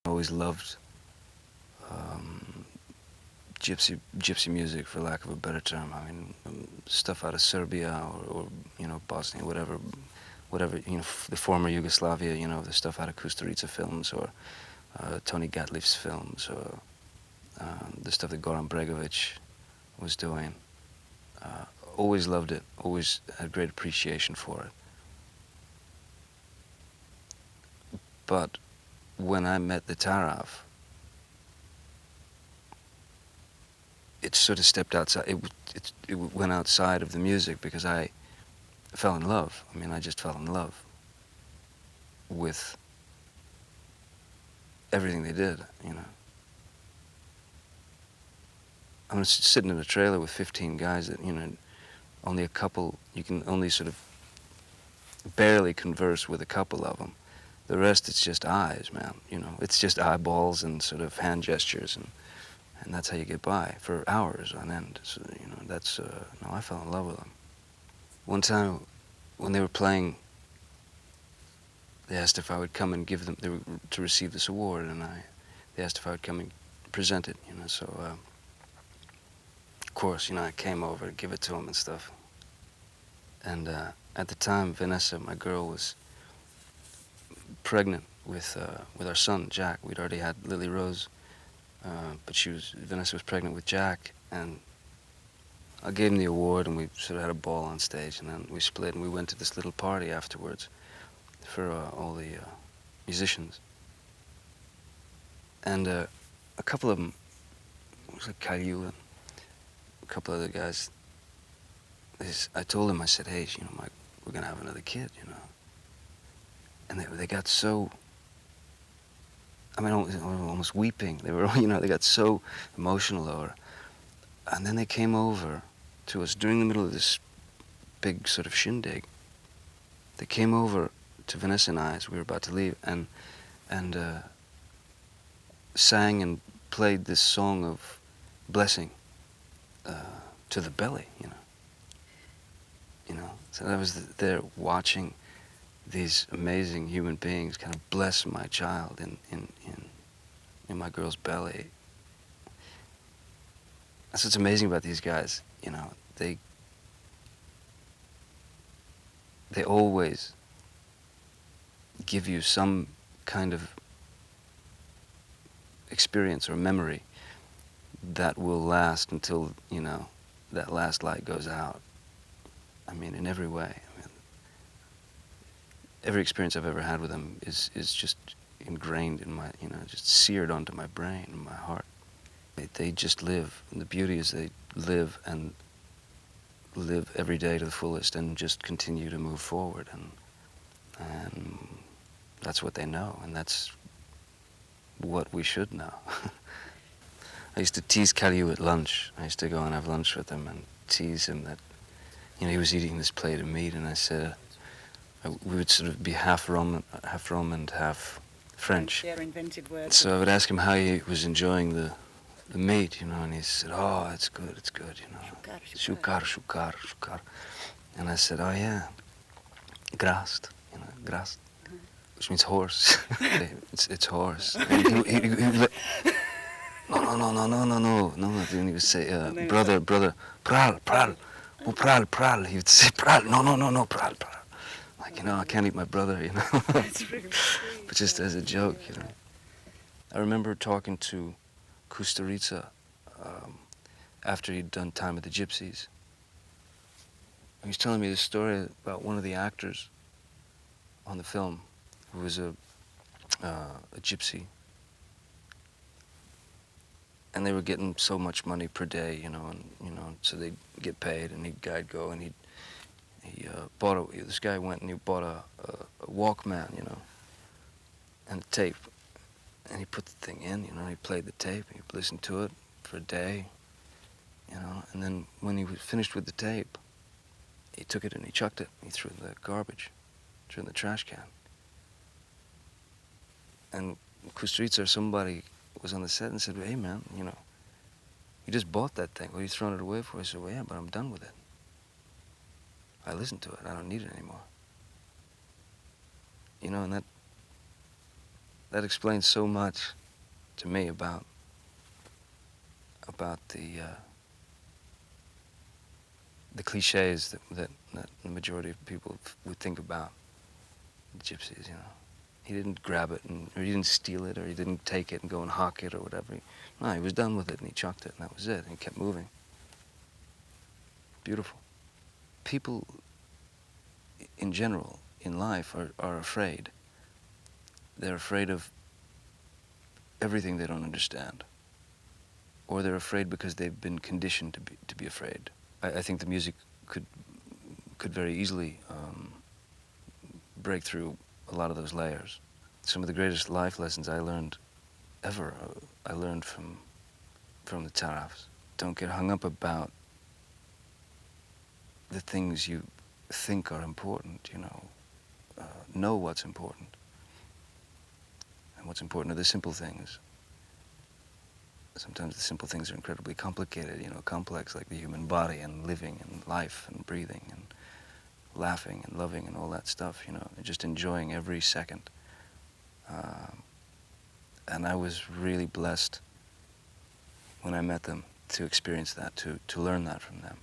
Always loved gypsy music, for lack of a better term. I mean, stuff out of Serbia or Bosnia, whatever, the former Yugoslavia. The stuff out of Kusturica films or Tony Gatliff's films, or the stuff that Goran Bregovic was doing. Always loved it. Always had great appreciation for it. But when I met the Tarav, it sort of stepped outside. It went outside of the music because I fell in love. I mean, I just fell in love with everything they did, I was sitting in a trailer with 15 guys that, only a couple, you can only sort of barely converse with a couple of them. The rest, it's just eyes, man, It's just eyeballs and sort of hand gestures, and that's how you get by for hours on end. So, that's, no, I fell in love with them. One time, when they were playing, they asked if I would come and give them, they were to receive this award, and they asked if I would come and present it, so, of course, I came over to give it to them and stuff. And at the time, Vanessa, my girl, was pregnant with our son, Jack. We'd already had Lily Rose, but Vanessa was pregnant with Jack, and I gave him the award, and we sort of had a ball on stage, and then we split, and we went to this little party afterwards for all the musicians. And a couple of them, it was like Caillou and a couple other guys, I told them, I said, hey, we're going to have another kid, And they got so, I mean, almost weeping. They were, they got so emotional over. And then they came over to us during the middle of this big sort of shindig. They came over to Vanessa and I as we were about to leave and sang and played this song of blessing to the belly, So I was there watching these amazing human beings kind of bless my child in my girl's belly. That's what's amazing about these guys, they always give you some kind of experience or memory that will last until, that last light goes out. I mean, in every way. I mean, every experience I've ever had with them is just ingrained in my, just seared onto my brain and my heart. They just live, and the beauty is they live and live every day to the fullest and just continue to move forward, and that's what they know, and that's what we should know. I used to tease Caillou at lunch. I used to go and have lunch with him and tease him that, he was eating this plate of meat, and I said, we would sort of be half Roman and half French. Their invented words. So I would ask him how he was enjoying the meat, and he said, oh, it's good, Shukar. And I said, oh yeah, grast, grast, which means horse. it's horse. And he no. Then he would say, brother, pral. Oh, pral. He would say, pral. No, pral. Like, I can't eat my brother, That's really sweet. But just as a joke, I remember talking to Kusturica after he'd done time with the Gypsies. He was telling me this story about one of the actors on the film who was a gypsy. And they were getting so much money per day, so they'd get paid, and I'd go, and this guy went and he bought a Walkman, and a tape, and he put the thing in, he played the tape, and he listened to it for a day, and then when he was finished with the tape, he took it and he chucked it, he threw it in the garbage, threw it in the trash can. And Kusturica or somebody was on the set and said, hey man, you just bought that thing, what are you throwing it away for? I said, well yeah, but I'm done with it. I listened to it, I don't need it anymore. And that explains so much to me about the cliches that the majority of people would think about gypsies. You know, he didn't grab it, or he didn't steal it, or he didn't take it and go and hawk it or whatever. No, he was done with it and he chucked it, and that was it. And he kept moving. Beautiful. People, in general, in life, are afraid. They're afraid of everything they don't understand, or they're afraid because they've been conditioned to be afraid. I think the music could very easily break through a lot of those layers. Some of the greatest life lessons I learned ever, I learned from the Tarafs. Don't get hung up about the things you think are important, you know what's important. And what's important are the simple things. Sometimes the simple things are incredibly complicated, complex, like the human body and living and life and breathing and laughing and loving and all that stuff, and just enjoying every second. And I was really blessed when I met them to experience that, to learn that from them.